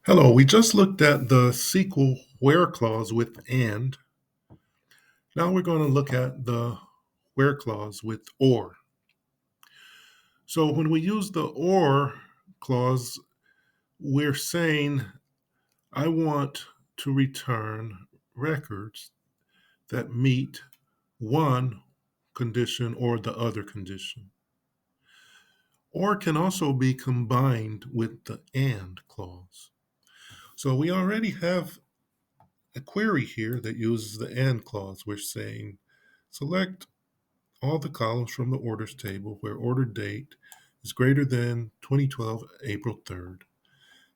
Hello, we just looked at the SQL where clause with and. Now we're going to look at the where clause with or. So when we use the or clause, we're saying I want to return records that meet one condition or the other condition. Or can also be combined with the and clause. So we already have a query here that uses the and clause. We're saying select all the columns from the orders table where order date is greater than 2012 April 3rd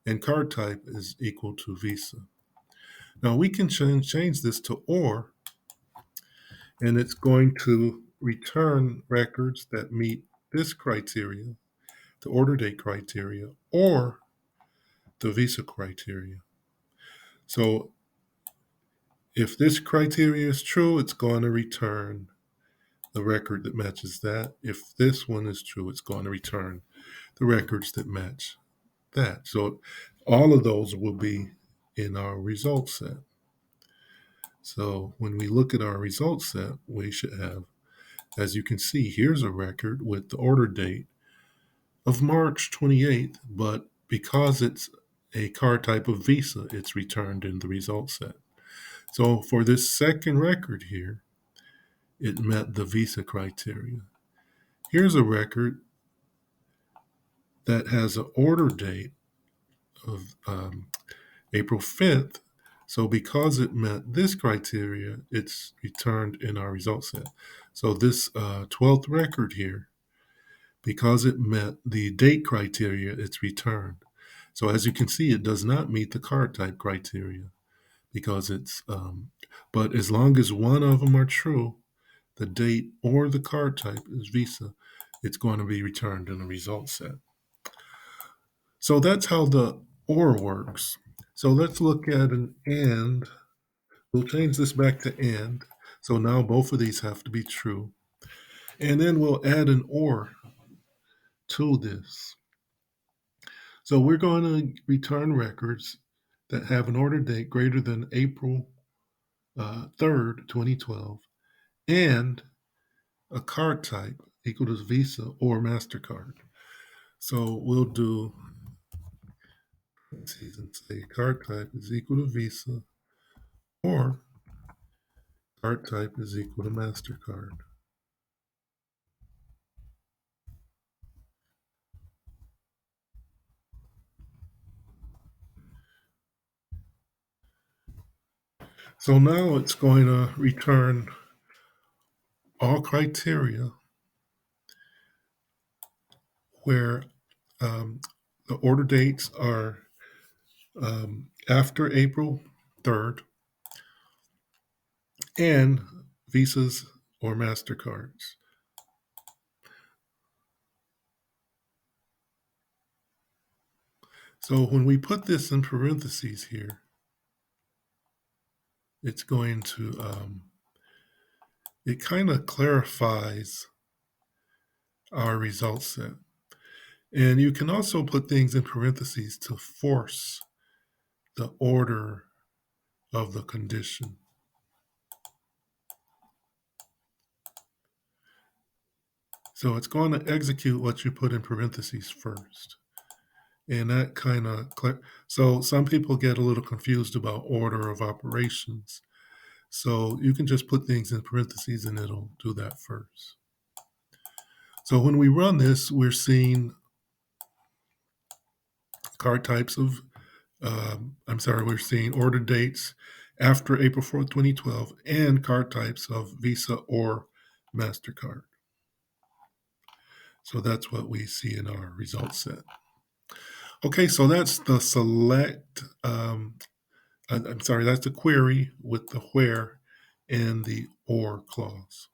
and card type is equal to Visa. Now we can change this to or, and it's going to return records that meet this criteria, the order date criteria, or the Visa criteria. So if this criteria is true, it's going to return the record that matches that. If this one is true, it's going to return the records that match that. So all of those will be in our result set. So when we look at our result set, we should have, as you can see, here's a record with the order date of March 28th, but because it's a card type of Visa, it's returned in the result set. So for this second record here, it met the Visa criteria. Here's a record that has an order date of April 5th. So because it met this criteria, it's returned in our result set. So this 12th record here, because it met the date criteria, it's returned. So as you can see, it does not meet the card type criteria because but as long as one of them are true, the date or the card type is Visa, it's going to be returned in the result set. So that's how the OR works. So let's look at an AND. We'll change this back to AND. So now both of these have to be true. And then we'll add an OR to this. So we're going to return records that have an order date greater than April 3rd, 2012, and a card type equal to Visa or MasterCard. So we'll do and say card type is equal to Visa or card type is equal to MasterCard. So now it's going to return all criteria where the order dates are after April 3rd and Visas or MasterCards. So when we put this in parentheses here, it's going to, it kind of clarifies our result set. And you can also put things in parentheses to force the order of the condition. So it's going to execute what you put in parentheses first. And that kind of, so some people get a little confused about order of operations. So you can just put things in parentheses and it'll do that first. So when we run this, we're seeing card types of, we're seeing order dates after April 4th, 2012, and card types of Visa or MasterCard. So that's what we see in our result set. Okay, so that's the select, that's the query with the where and the or clause.